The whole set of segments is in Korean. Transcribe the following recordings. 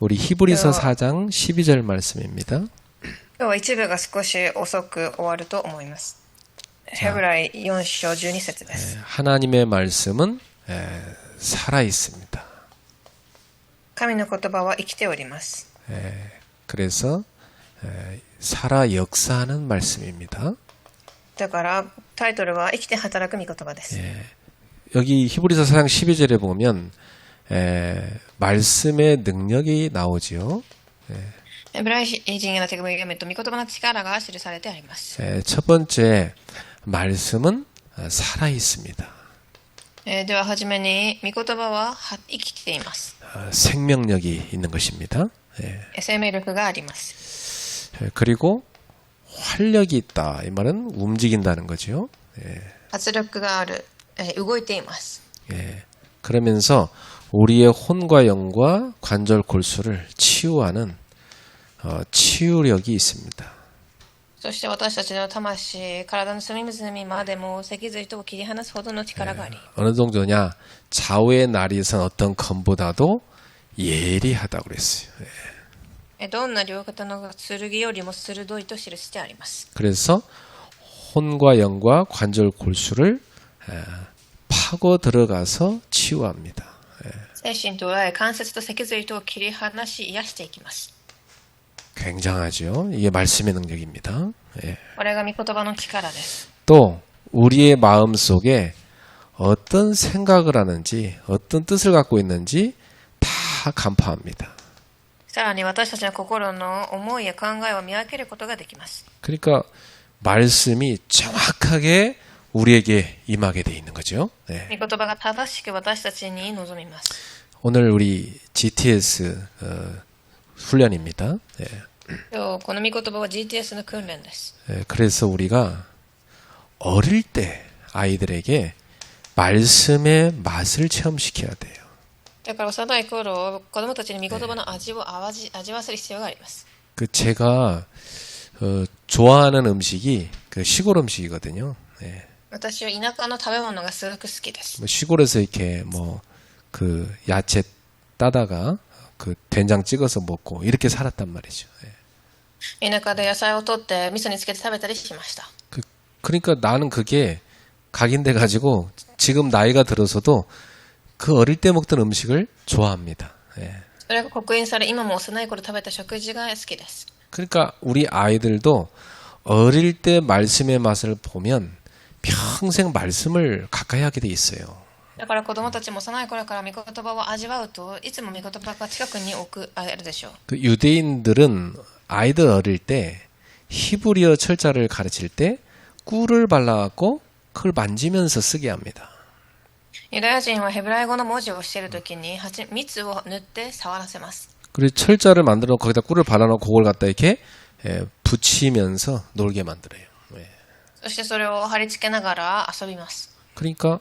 우리 히브리서 4장 12절 말씀입니다. 今日は一部が少し遅く終わると思います。ヘブライ4章12節です。 하나님의 말씀은 살아 있습니다. 神の言葉は生きております。 그래서 살아 역사하는 말씀입니다. だからタイトルは生きて働く御言葉です。 여기 히브리서 4장 12절에 보면 말씀의 능력이 나오지요. ヘブライ人への手紙を読むと御言葉の力が記されてあります。 첫 번째 말씀은 살아 있습니다. でははじめに御言葉は生きています。 생명력이 있는 것입니다. 生命力があります。 그리고 활력이 있다. 이 말은 움직인다는 거죠. 圧力がある、動いています。 그러면서 우리의 혼과 영과 관절 골수를 치유하는 치유력이 있습니다. そして私たちの魂、体の隅々までも脊髄とを切り離すほどの力があり、 어느 정도냐? 좌우의 날이 선 어떤 검보다도 예리하다고 그랬어요. どんな両肩の剣よりも鋭いと記してあります。 그래서 혼과 영과 관절 골수를 파고 들어가서 치유합니다. 精神と関節と脊髄とを切り離し癒していきます。 굉장하죠. 이게 말씀의 능력입니다. これが御言葉の力です。 또 우리의 마음 속에 어떤 생각을 하는지 어떤 뜻을 갖고 있는지 다 간파합니다. さらに私たちの心の思いや考えを見分けることができます。 그러니까 말씀이 정확하게 우리에게 임하게 돼 있는 거죠. 御言葉が正しく私たちに臨みます。 오늘 우리 GTS 훈련입니다. 今日この御言葉は GTS の訓練です。 그래서 우리가 어릴 때 아이들에게 말씀의 맛을 체험시켜야 돼요. だから幼い頃、子供たちに御言葉の味を味わせる必要があります。 제가 좋아하는 음식이 그 시골 음식이거든요. 私は田舎の食べ物がすごく好きです。 시골에서 이렇게 그 야채 따다가 그 된장 찍어서 먹고 이렇게 살았단 말이죠. 田舎で野菜を取って味噌につけて食べたりしました。 그러니까 나는 그게 각인돼 가지고 지금 나이가 들어서도 그 어릴 때 먹던 음식을 좋아합니다. それが刻印され、今も幼い頃食べた食事が好きです。 그러니까 우리 아이들도 어릴 때 말씀의 맛을 보면 평생 말씀을 가까이 하게 돼 있어요. だから子供たちも幼い頃から御言葉を味わうといつも御言葉が近くにあるでしょう。 그 유대인들은 아이들 어릴 때 히브리어 철자를 가르칠 때 꿀을 발라갖고 그걸 만지면서 쓰게 합니다. ユダヤ人はヘブライ語の文字をしているときに蜜を塗って触らせます。 그리고 철자를 만들어 거기다 꿀을 발라놓고 그걸 갖다 이렇게 붙이면서 놀게 만들어요. そしてそれを貼り付けながら遊びます。 그러니까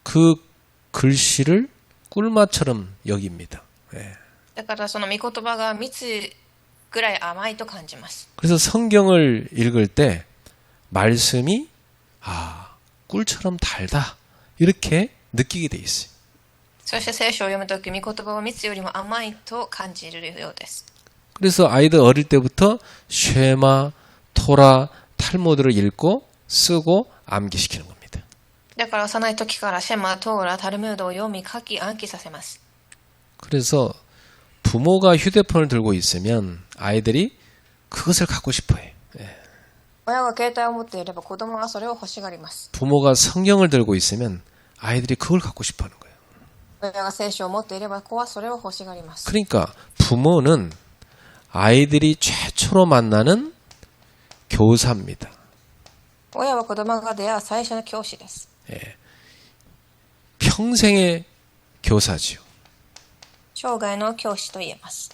그 글씨를 꿀맛처럼 여깁니다. だからその御言葉が蜜ぐらい甘いと感じます。 그래서 성경을 읽을 때 말씀이 꿀처럼 달다 이렇게 느끼게 돼 있어요. そして聖書を読むとき、御言葉は蜜よりも甘いと感じるようです。 그래서 아이들 어릴 때부터 쉐마, 토라, 탈무드를 읽고 쓰고 암기시키는 겁니다. だから幼い時からシェマ、トーラ、タルムードを読み書き暗記させます。 그래서 부모가 휴대폰을 들고 있으면 아이들이 그것을 갖고 싶어해. 親が携帯を持っていれば子供はそれを欲しがります。 부모가 성경을 들고 있으면 아이들이 그걸 갖고 싶어하는 거예요. 親が聖書を持っていれば子はそれを欲しがります。 그러니까 부모는 아이들이 최초로 만나는 교사입니다. 親は子供が出会う最初の教師です。 평생의 교사지요. 生涯の教師と言えます。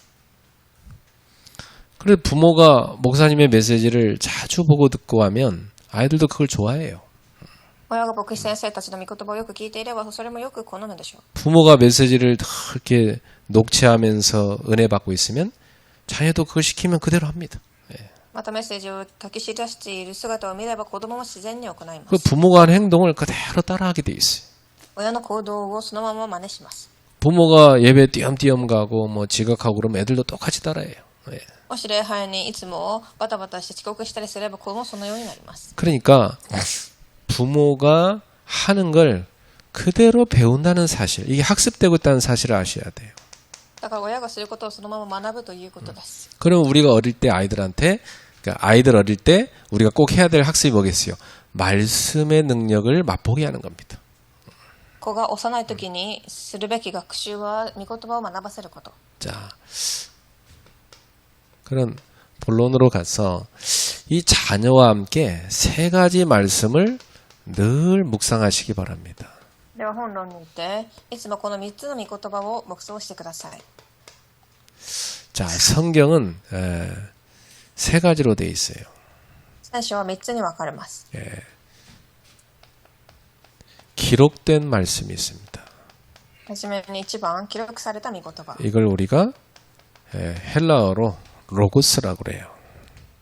그래서 부모가 목사님의 메시지를 자주 보고 듣고 하면 아이들도 그걸 좋아해요. 親が牧師先生たちの御言葉をよく聞いていればそれもよく好むでしょう。 부모가 메시지를 이렇게 녹취하면서 은혜 받고 있으면 자녀도 그걸 시키면 그대로 합니다. またメッセージを書き記している姿を見れば子供も自然に行いま 그 す。 부모가 하는 행동을 그대로 따라하게 돼 있어요. 親の行動をそのまま真似します。 부모가 예배 띄엄띄엄 가고 뭐 지각하고 그러면 애들도 똑같이 따라해요. 예. もし礼拝にいつもバタバタして遅刻したりすれば子供もそのようになります。 그러니까 부모가 하는 걸 그대로 배운다는 사실, 이게 학습되고 있다는 사실을 아셔야 돼요. だから親がすることをそのまま学ぶということです。 그럼 우리가 어릴 때 아이들한테, 그러니까 아이들 어릴 때 우리가 꼭 해야 될 학습이 뭐겠어요? 말씀의 능력을 맛보게 하는 겁니다. 子が幼い時にするべき学習は御言葉を学ばせること。 자, 그런 본론으로 가서 이 자녀와 함께 세 가지 말씀을 늘 묵상하시기 바랍니다. では本論に行っていつもこの3つの御言葉を黙想してください。 자, 성경은 세 가지로 되어 있어요. 聖書は3つに分かれます。 기록된 말씀이 있습니다. はじめに1番記録された御言葉。 이걸 우리가 헬라어로 로고스라고 그래요.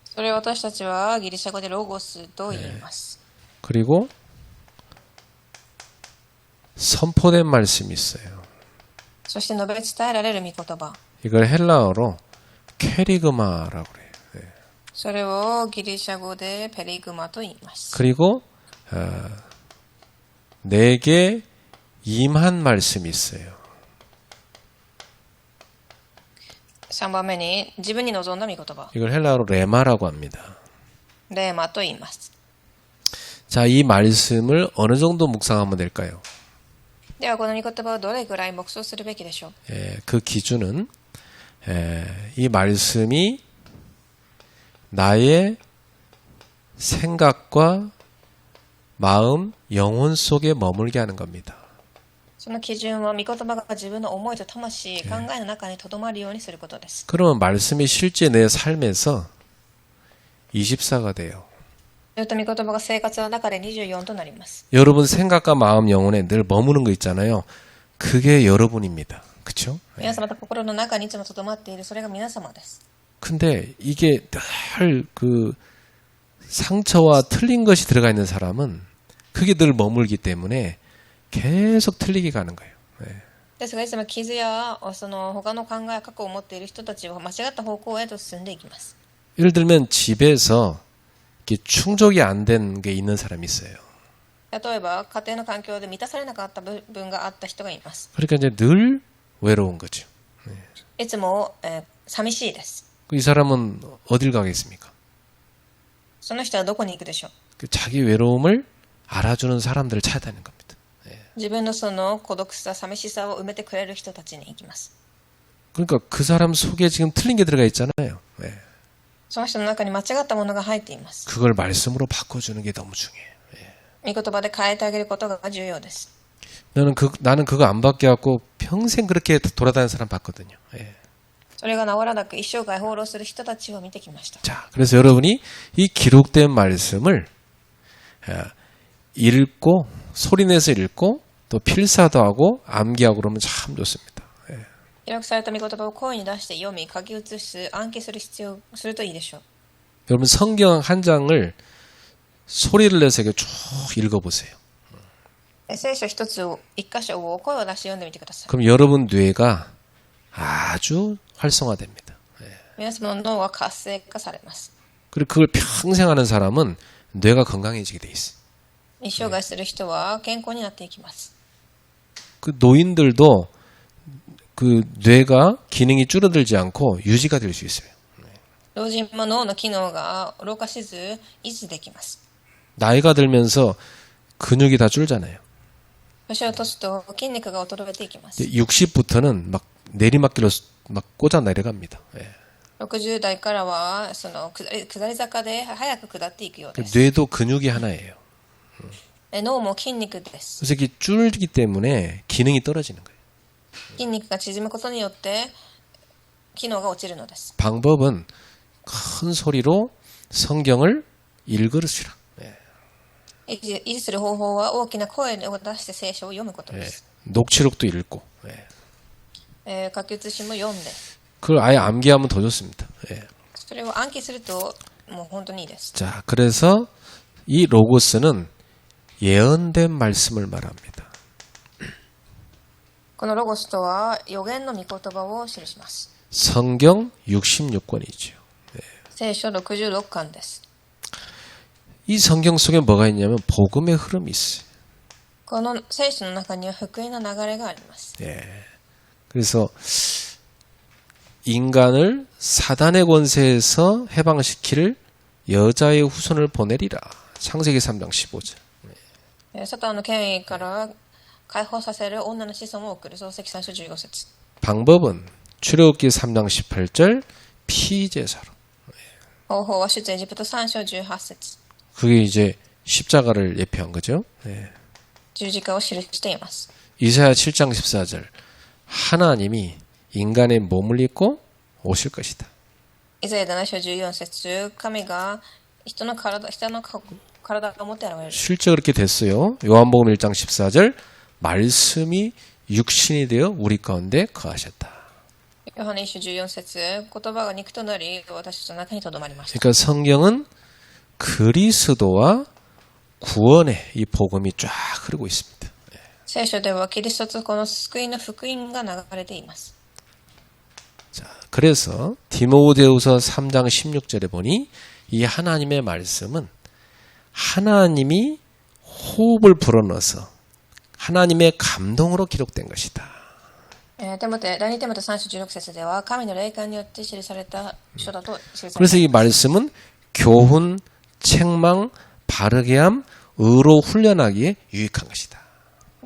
それを私たちはギリシャ語でロゴスと言います。 그리고 선포된 말씀이 있어요. そして述べ伝えられる御言葉。 이걸 헬라어로 캐리그마라고 그래요. それをギリシャ語でペリグマと言います。 그리고 내게 임한 말씀이 있어요. 3番目に自分に望んだ御言葉。 이걸 헬라어로 레마라고 합니다. レーマと言います。 자, 이 말씀을 어느 정도 묵상하면 될까요? ではこの御言葉をどれぐらい黙想するべきでしょう。 그 기준은 이 말씀이 나의 생각과 마음, 영혼 속에 머물게 하는 겁니다. その基準は御言葉が自分の思いと魂、考えの中に留まるようにすることです。 그러면 말씀이 실제 내 삶에서 24가 돼요. すると御言葉が生活の中で24となります。 여러분 생각과 마음, 영혼에 늘 머무는 거 있잖아요. 그게 여러분입니다. 그렇죠? 皆様の心の中にいつも留まっているそれが皆様です。 근데 이게 늘 그 상처와 틀린 것이 들어가 있는 사람은 그게 늘 머물기 때문에 계속 틀리게 가는 거예요. ですがいつも傷やその他の考え過去を持っている人たちは間違った方向へと進んでいきます。 예를 들면 집에서 이렇게 충족이 안 된 게 있는 사람이 있어요. 例えば家庭の環境で満たされなかった部分があった人がいます。 그러니까 이제 늘 외로운 거죠. いつも、寂しいです。 이 사람은 어딜 가겠습니까? その人はどこに行くでしょう。 그 자기 외로움을 알아주는 사람들을 찾아다니는 겁니다. 自分のその孤独さ、寂しさを埋めてくれる人たちに行きます。 그러니까 그 사람 속에 지금 틀린 게 들어가 있잖아요. その人の中に間違ったものが入っています。 그걸 말씀으로 바꿔주는 게 너무 중요해요. 御言葉で変えてあげることが重要です。 나는 그거 안 바뀌어갖고 평생 그렇게 돌아다니는 사람 봤거든요. それが治らなく一生涯放浪する人たちを見てきました。 자, 그래서 여러분이 이 기록된 말씀을 읽고 소리내서 읽고 또 필사도 하고 암기하고 그러면 참 좋습니다. 記録された御言葉を声に出して読み、書き写す、暗記する必要するといいでしょう。 여러분 성경 한 장을 소리를 내서 이렇게 쭉 읽어보세요. 聖書一つを、一箇所を声を出して読んでみてください。 그럼 여러분 뇌가 아주 활성화됩니다. 皆様の脳は活性化されます。 그리고 그걸 평생 하는 사람은 뇌가 건강해지게 돼 있어요. 一生涯する人は健康になっていきます。 그 노인들도 그 뇌가 기능이 줄어들지 않고 유지가 될 수 있어요. 老人も脳の機能が老化しず維持できます。 나이가 들면서 근육이 다 줄잖아요. 年を取すと筋肉が衰えていきます。 60부터는 막 내리막길로 막 꽂아 내려갑니다. 60代からはその下り坂で早く下っていくようです。 뇌도 근육이 하나예요. 脳も筋肉です。 그래서 이게 줄기 때문에 기능이 떨어지는 거예요. 筋肉が縮むことによって機能が落ちるのです。 방법은 큰 소리로 성경을 읽으시라. 維持する方法は大きな声を出して聖書を読むことです。 녹취록도 읽고. 書き写しも読んで、 그걸 아예 암기하면 더 좋습니다. それを暗記するともう本当にいいです。 자, 그래서 이 로고스는 예언된 말씀을 말합니다. このロゴスとは予言の御言葉を記します。 성경 66권이죠. 聖書66巻です。 이 성경 속에 뭐가 있냐면 복음의 흐름이 있어요. この聖書の中には福音の流れがあります。 그래서 인간을 사단의 권세에서 해방시킬 여자의 후손을 보내리라. 창세기 3장 15절. サタンの権威から解放させる女の子孫を送る。創世記3章15節。 방법은 출애굽기 3장 18절 피제사로. 方法は出エジプト3章18節。 그게 이제 십자가를 예표한 거죠. 十字架を記しています。 이사야 7장 14절. 하나님이 인간의 몸을 입고 오실 것이다. イザヤ7章14節。神が人の体を持って現れる。 실제 그렇게 됐어요. 요한복음 1장 14절. 말씀이 육신이 되어 우리 가운데 거하셨다. ヨハネ1章14節。言葉が肉となり私たちの中にとどまりました。 그러니까 성경은 그리스도와 구원의 이 복음이 쫙 흐르고 있습니다. 聖書ではキリストとこの救いの福音が流れています。 자, 그래서 디모데후서 3장 16절에 보니 이 하나님의 말씀은 하나님이 호흡을 불어넣어서 하나님의 감동으로 기록된 것이다. 第2テモテ3章16節では神の霊感によって記された書だと記されています。 그래서 이 말씀은 교훈, 책망, 바르게 함, 의로 훈련하기에 유익한 것이다.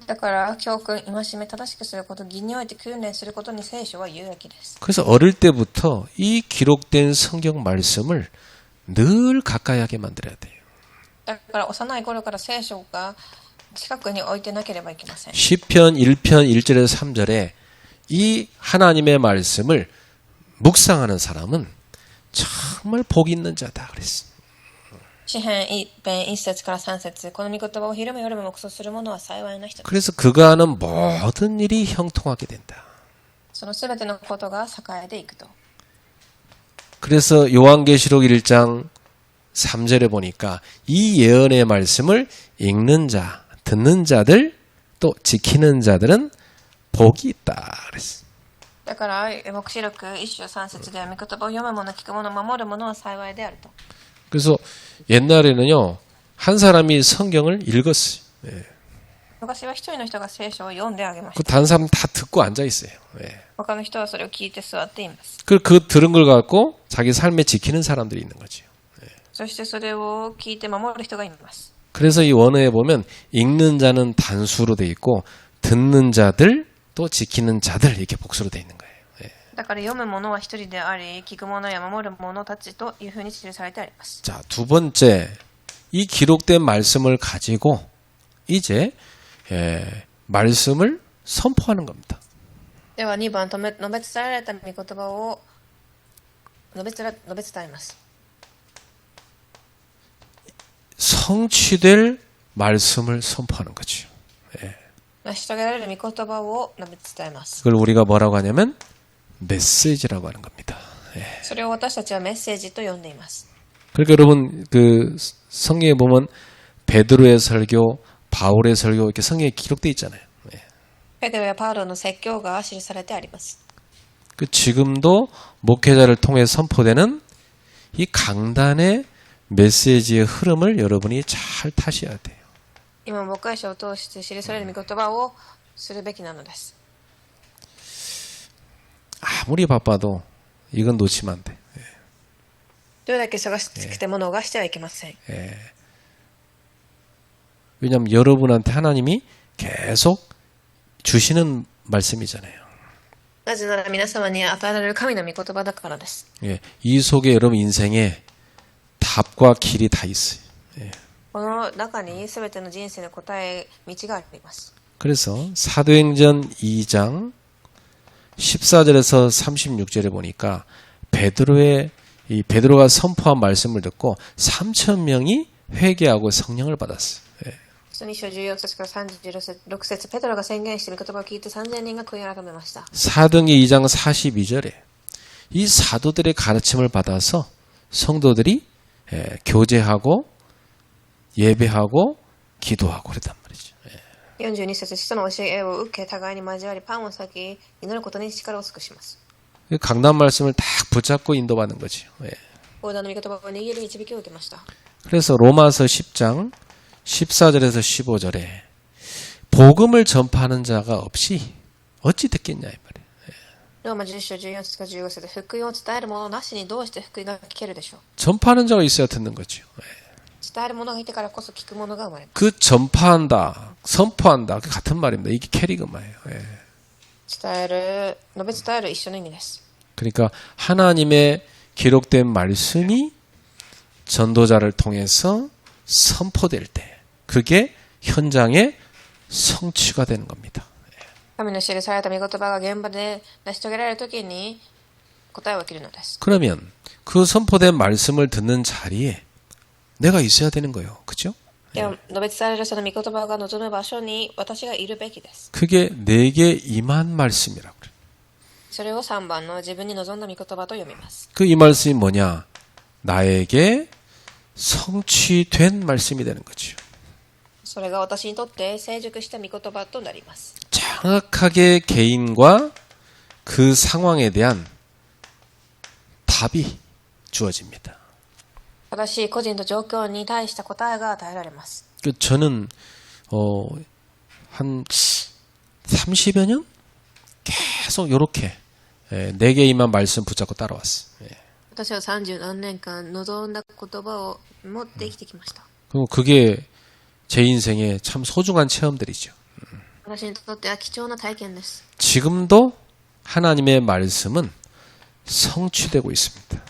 だから教訓、戒め、正しくすること、義において訓練することに聖書は有益です。 그래서 어릴 때부터 이 기록된 성경 말씀을 늘 가까이 하게 만들어야 돼요. だから幼い頃から聖書が近くに置いてなければいけません。 시편 1편 1절에서 3절에 이 하나님의 말씀을 묵상하는 사람은 정말 복 있는 자다 그랬어요. 詩編1編1節から3節。この御言葉を昼も夜も黙想する者は幸いな人です。 그래서 그가 하는 모든 일이 형통하게 된다. そのすべてのことが栄えていくと。 그래서 요한계시록 1장 3절에 보니까 이 예언의 말씀을 읽는 자, 듣는 자들, 또 지키는 자들은 복이 있다 그랬어요. だから黙示録1章3節では御言葉を読む者、聞く者、守る者は幸いであると。 그래서 옛날에는요 한 사람이 성경을 읽었어요. 昔は一人の人が聖書を読んであげまし 그 た。 다른 사람 다 듣고 앉아 있어요. 他の人はそれを聞いて座っています。 그 들은 걸 갖고 자기 삶에 지키는 사람들이 있는 거죠. そしてそれを聞いて守る人がいます。 그래서 이 원어에 보면 읽는 자는 단수로 돼 있고 듣는 자들 또 지키는 자들 이렇게 복수로 돼 있는 거예요. だから読む者は一人であり、聞く者や守る者たちというふうに記されてあります。 자, 두 번째 이 기록된 말씀을 가지고 이제 말씀을 선포하는 겁니다. では2番、述べ伝えられた御言葉を述べ伝えます。 성취될 말씀을 선포하는 거죠. 成し遂げられる御言葉を述べ伝えます。 그걸 우리가 뭐라고 하냐면 메시지라고 하는 겁니다. それを私たちはメッセージと呼んでいます。 그러니까 여러분 그 성경에 보면 베드로의 설교, 바울의 설교 이렇게 성경에 기록되어 있잖아요. ペテロやパウロの説教が記されてあります。 그 지금도 목회자를 통해 선포되는 이 강단의 메시지의 흐름을 여러분이 잘 타셔야 돼요. 今も牧会者を通して記される御言葉をするべきなのです。 아무리 바빠도 이건 놓치면 안 돼. どれだけ忙しくても逃してはいけません。 왜냐하면 여러분한테 하나님이 계속 주시는 말씀이잖아요. なぜなら皆様に与えられる神の御言葉だからです。 이 속에 여러분 인생에 답과 길이 다 있어요. この中に全ての人生の答え、道があります。 그래서 사도행전 2장 14절에서 36절에 보니까 베드로가 선포한 말씀을 듣고 3,000명이 회개하고 성령을 받았어요. 2章14節から36節、ペテロが宣言して御言葉を聞いて3000人が悔い改めました。 사도행전 2장 42절에 이 사도들의 가르침을 받아서 성도들이 교제하고 예배하고 기도하고 그랬단 말이죠. 42節、使徒の教えを受け、互いに交わり、パンを裂き、祈ることに力を尽くします。 강단 말씀을 딱 붙잡고 인도받는 거죠. 예. 講談の御言葉を握り導きを受けました。 그래서 로마서 10장 14절에서 15절에 복음을 전파하는 자가 없이 어찌 듣겠냐 이 말이에요. ローマ10章14節から15節、福音を伝える者なしにどうして福音が聞けるでしょう。 전파하는 자가 있어야 듣는 거죠. 예. 伝える者がいてからこそ聞く者が生まれます。 그 전파한다, 선포한다, 그 같은 말입니다. 이게 캐리그마예요. 예. 伝える、述べ伝える一緒の意味です。 그러니까 하나님의 기록된 말씀이 전도자를 통해서 선포될 때 그게 현장의 성취가 되는 겁니다. 神の記された御言葉が現場で成し遂げられるときに答えを受けるのです。 그러면 그 선포된 말씀을 듣는 자리에 내가 있어야 되는 거예요. 그죠? では述べ伝えるその御言葉が望む場所に私がいるべきです。 그게 내게 임한 말씀이라고 그래요. それを3番の自分に望んだ御言葉と読みます。 그 이 말씀이 뭐냐? 나에게 성취된 말씀이 되는 거죠. それが私にとって成熟した御言葉となります。 정확하게 개인과 그 상황에 대한 답이 주어집니다. 正しい個人と状況に対した答えが与えられます。 저는 한 30여 년 계속 이렇게 네 개의만 말씀 붙잡고 따라왔어요. 私は30何年間望んだ言葉を持って生きてきました。 그리고 그게 제 인생에 참 소중한 체험들이죠. 私にとっては貴重な体験です。 지금도 하나님의 말씀은 성취되고 있습니다.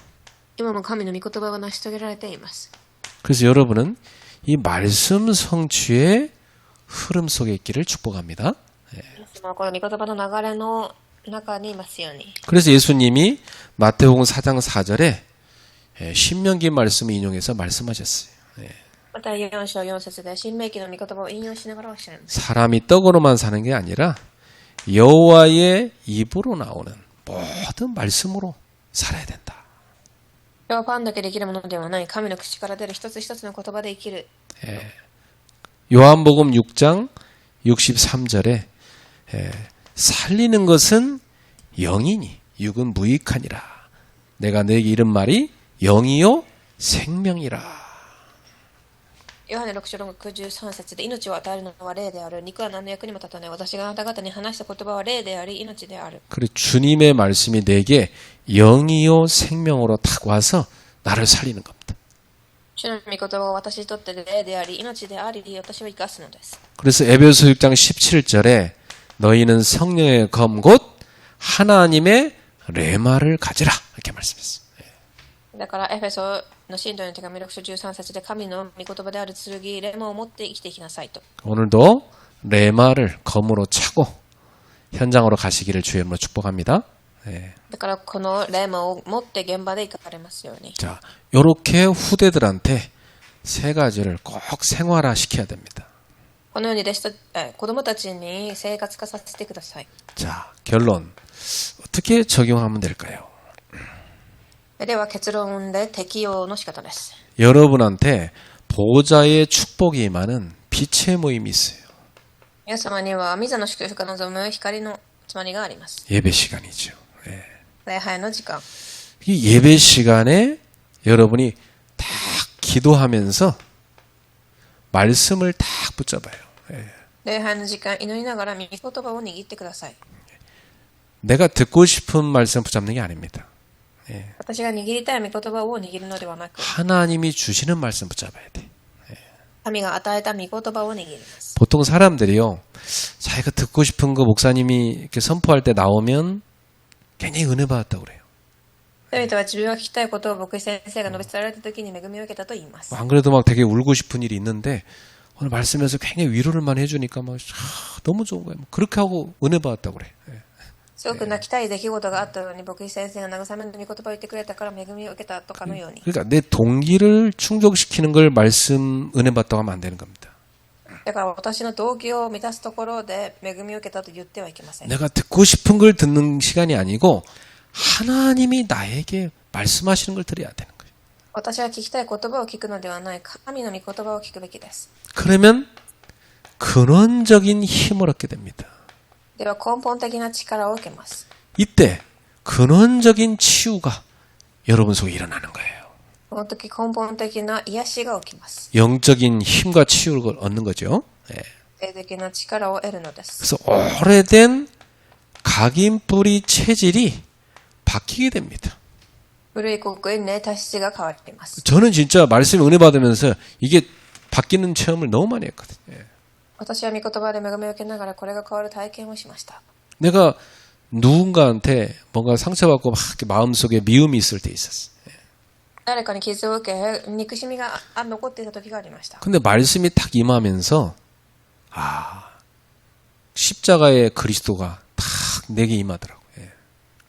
今も神の御言葉が成し遂げられています。 그래서 여러분은 이 말씀 성취의 흐름 속에 있기를 축복합니다. この御言葉の流れの中にいますように。 그래서 예수님이 마태복음 4장 4절에 신명기 말씀을 인용해서 말씀하셨어요. また4章4節で新明記の御言葉を引用しながらおっしゃるんです。 사람이 떡으로만 사는 게 아니라 여호와의 입으로 나오는 모든 말씀으로 살아야 된다. それはパンだけできるものではない。神の口から出る一つ一つの言葉で生きる。 요한복음 6장 63절에 살리는 것은 영이니 육은 무익하니라. 내가 너에게 이른 말이 영이요 생명이라. ヨハネ6章63節で命を与えるのは霊である。肉は何の役にも立たない。私があなた方に話した言葉は霊であり命である。 그래 주님의 말씀이 내게 영이요 생명으로 탁 와서 나를 살리는 겁니다. 主の御言葉は私にとって霊であり命であり私を生かすのです。 그래서 에베소 6장 17절에 너희는 성령의 검 곧 하나님의 레마를 가지라 이렇게 말씀했어요. だからエフェソの信徒の手紙6章13節で神の御言葉である剣レマを持って生きていきなさいと。 오늘도 레마를 검으로 차고 현장으로 가시기를 주의 이름으로 축복합니다. だからこのレマを持って現場で行かれますように。 자, 요렇게 후대들한테 세 가지를 꼭 생활화 시켜야 됩니다. このように子供たちに生活化させてください。 자, 결론. 어떻게 적용하면 될까요? では結論で適用の仕方です。 여러분한테 보호자의 축복이 임하는 빛의 모임이 있어요. 皆様には御座の祝福が望む光の集まりがあります。 예배 시간이죠. 礼拝の時間。 이 예배 시간에 여러분이 딱 기도하면서 말씀을 딱 붙잡아요. 礼拝の時間、祈りながら御言葉を握ってください。 내가 듣고 싶은 말씀 붙잡는 게 아닙니다. 私が握りたい御言葉を握るのではなく、 하나님이 주시는 말씀 붙잡아야 돼. 神が与えた御言葉を握ります。 보통 사람들이요, 자기가 듣고 싶은 거 목사님이 이렇게 선포할 때 나오면 굉장히 은혜 받았다고 그래요. 人々は自分が聞きたいことを牧師先生が述べ伝えられた時に恵みを受けたと言います。 안 그래도 막 되게 울고 싶은 일이 있는데 오늘 말씀에서 굉장히 위로를만 해주니까 막 너무 좋은 거예요. 그렇게 하고 은혜 받았다고 그래. すごく泣きたい出来事があったのに牧師先生が慰めの御言葉を言ってくれたから恵みを受けたとかのように。 그러니까 내 동기를 충족시키는 걸 말씀 은혜 받다고 하면 안 되는 겁니다. だから私の動機を満たすところで恵みを受けたと言ってはいけません。 내가 듣고 싶은 걸 듣는 시간이 아니고 하나님이 나에게 말씀하시는 걸 들어야 되는 거예요. 私は聞きたい言葉を聞くのではない、神の御言葉を聞くべきです。 그러면 근원적인 힘을 얻게 됩니다. では根本的な力を受けます。 이때 근원적인 치유가 여러분 속에 일어나는 거예요. この時根本的な癒しが起きます。 영적인 힘과 치유를 얻는 거죠. 예. 霊的な力を得るのです。 그래서 오래된 각인뿌리 체질이 바뀌게 됩니다. 古い刻印ね、体質が変わります。 저는 진짜 말씀 은혜 받으면서 이게 바뀌는 체험을 너무 많이 했거든요. 예. 私は御言葉で恵みを受けながらこれが変わる体験をしました。 내가 누군가한테 뭔가 상처받고 막 이렇게 마음속에 미움이 있을 때 있었어. 誰かに傷を受け、憎しみが残っていた時がありました。 근데 말씀이 탁 임하면서 십자가의 그리스도가 탁 내게 임하더라고요. 예.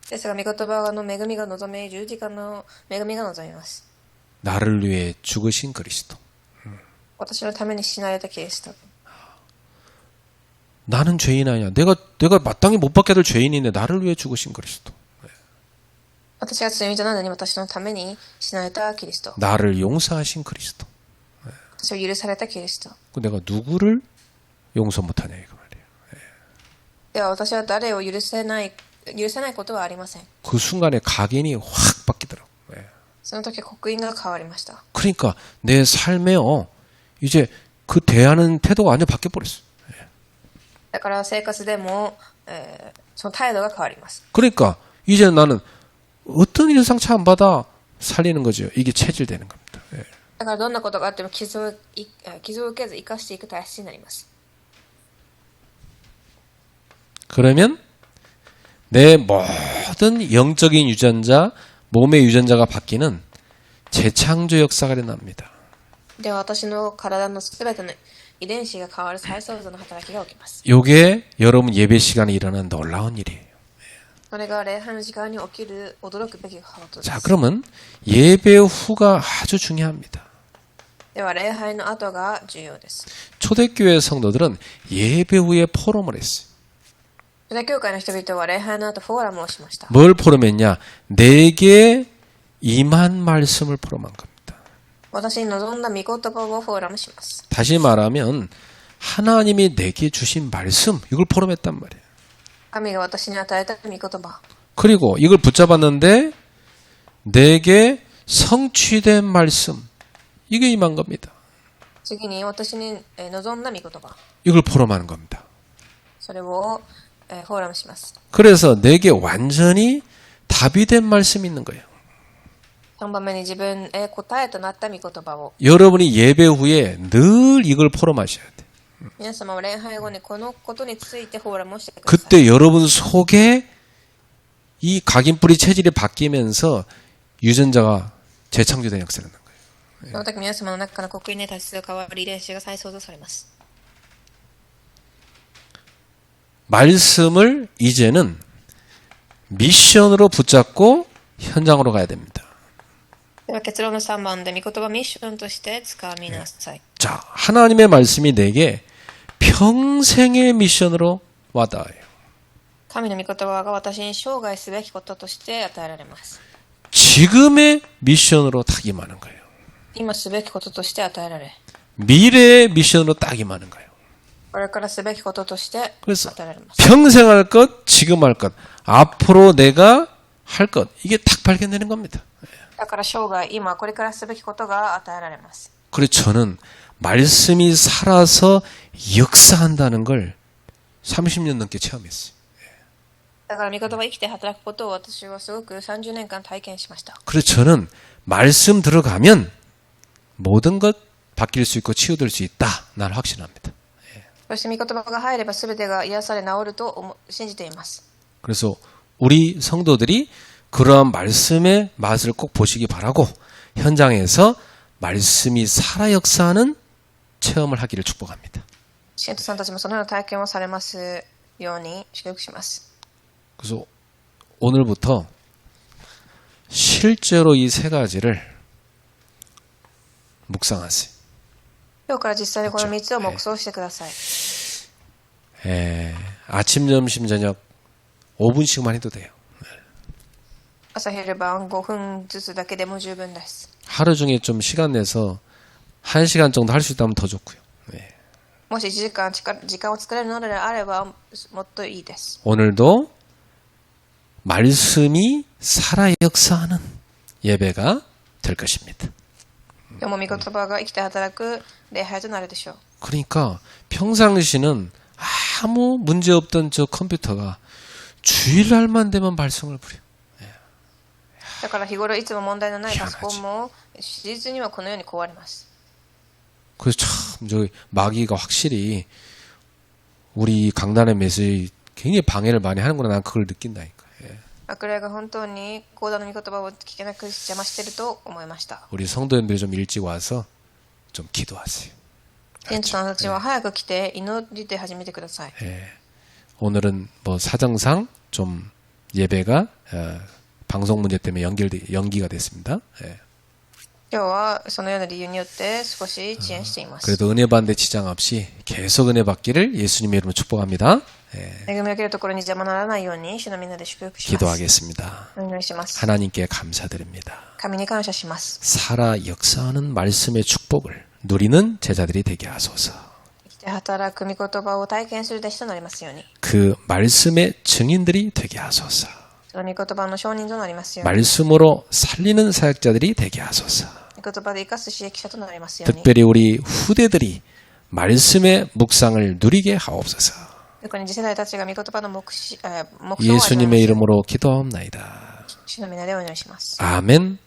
ですが、御言葉の恵みが望み、十字架の恵みが望みます。 나를 위해 죽으신 그리스도. 私のために死なれたキリスト。 나는 죄인 아니야. 내가 마땅히 못 받게 될 죄인인데 나를 위해 죽으신 그리스도. 私は罪人なのに私のために死なれたキリスト。 나를 용서하신 그리스도. 私を許されたキリスト。 내가 누구를 용서 못하냐 이거 말이에요. では私は誰を許せないことはありません。 그 순간에 각인이 확 바뀌더라고. 예. その時刻印が変わりました。 그러니까 내 삶에 이제 그 대하는 태도가 완전 바뀌어 버렸어. だから生活でも、その態度が変わります。 그러니까 이제 나는 어떤 일 상처 안 받아 살리는 거죠. 이게 체질되는 겁니다. 예. だからどんなことがあっても傷を受けず生かしていく体質になります。 그러면 내 모든 영적인 유전자, 몸의 유전자가 바뀌는 재창조 역사가 일어납니다. では私の体のすべての遺伝子が変わる再創造の働きが起きます。 요게 여러분 예배 시간에 일어나는 놀라운 일이에요. それが礼拝の時間に起きる驚くべきことです。 자, 그러면 예배 후가 아주 중요합니다. では礼拝の後が重要です。 초대교회 성도들은 예배 후에 포럼을 했어요. 初代教会の人々は礼拝の後フォーラムをしました。 뭘 포럼했냐? 내게 임한 말씀을 포럼한 겁니다. 私に望んだ御言葉をフォーラムします。 다시 말하면 하나님이 내게 주신 말씀 이걸 포럼했단 말이에요. 神が私に与えた御言葉。 그리고 이걸 붙잡았는데 내게 성취된 말씀 이게 임한 겁니다. 次に私に望んだ御言葉。 이걸 포럼하는 겁니다. それをフォーラムします。 그래서 내게 완전히 답이 된 말씀이 있는 거예요. 3番目に自分へ答えとなった御言葉を。 여러분이 예배 후에 늘 이걸 포럼하셔야 돼요. 皆様は礼拝後にこのことについてフォーラムをしてください。 그때 여러분 속에 이 각인뿌리 체질이 바뀌면서 유전자가 재창조된 역사를 하는 거예요. その時皆様の中の刻印で体質が変わり、遺伝子が再創造されます。 말씀을 이제는 미션으로 붙잡고 현장으로 가야 됩니다. では結論の3番で御言葉ミッションとして掴みなさい。 자, 하나님의 말씀이 내게 평생의 미션으로 와닿아요. 神の御言葉が私に生涯すべきこととして与えられます。 지금의 미션으로 딱 임하는 거예요. 今すべきこととして与えられ、 미래의 미션으로 딱 임하는 거예요. これからすべきこととして与 그래서 えられます。 평생 할 것, 지금 할 것, 앞으로 내가 할 것, 이게 딱 발견되는 겁니다. だから生涯、今これからすべきことが与えられます。 그래서 저는 말씀이 살아서 역사한다는 걸 30년 넘게 체험했어요. だから御言葉生きて働くことを私はすごく30年間体験しました。 그래서 저는 말씀 들어가면 모든 것 바뀔 수 있고 치유될 수 있다. 난 확신합니다. そして御言葉が入れば全てが癒され治ると信じています。 그래서 우리 성도들이 그러한 말씀의 맛을 꼭 보시기 바라고 현장에서 말씀이 살아 역사하는 체험을 하기를 축복합니다. 信徒さんたちもそのような体験をされますように祝福します。 그래서 오늘부터 실제로 이 세 가지를 묵상하세요. 今日から実際にこの3つを黙想してください。 아침, 점심, 저녁 5분씩만 해도 돼요. 朝昼晩5分ずつだけでも十分です。 하루 중에 좀 시간 내서 1시간 정도 할 수 있다면 더 좋고요. ももし1時間時間を作れるのであればもっといいです。 오늘도 말씀이 살아 역사하는 예배가 될 것입니다. 今日も御言葉が生きて働く礼拝となるでしょう。 그러니까 평상시는 아무 문제 없던 저 컴퓨터가 주일날만 되면 발성을 부려. だから日頃いつも問題のないパソコンも史実にはこのように壊れます。 그래서 참 저기 마귀가 확실히 우리 강단의 메시지 굉장히 방해를 많이 하는구나. 난 그걸 느낀다니까. 悪霊が本当に講談の御言葉を聞けなく邪魔していると思いました。 우리 성도님들이 좀 일찍 와서 좀 기도하세요. 天使さんたちは早く来て祈りで始めてください。 오늘은 뭐 사정상 좀 예배가 방송 문제 때문에 연기가 됐습니다. 今日はそのような理由によって少し遅延しています。 그래도 은혜 받는 데 지장 없이 계속 은혜 받기를 예수님의 이름으로 축복합니다. 恵みを受けるところに邪魔ならないように主のみんなで祝福します。 기도하겠습니다. お祈りします。 하나님께 감사드립니다. 神に感謝します。 살아 역사하는 말씀의 축복을 누리는 제자들이 되게 하소서. 生きて働く御言葉を体験する弟子となりますように。 그 말씀의 증인들이 되게 하소서. その御言葉の証人となりますように。 말씀으로 살리는 사역자들이 되게 하소서. 御言葉で生かす刺激者となりますように。 특별히 우리 후대들이 말씀의 묵상을 누리게 하옵소서. 特に次世代たちが御言葉の目標を 예수님의 이름으로 기도하옵나이다. 主の皆でお祈りします。 아멘.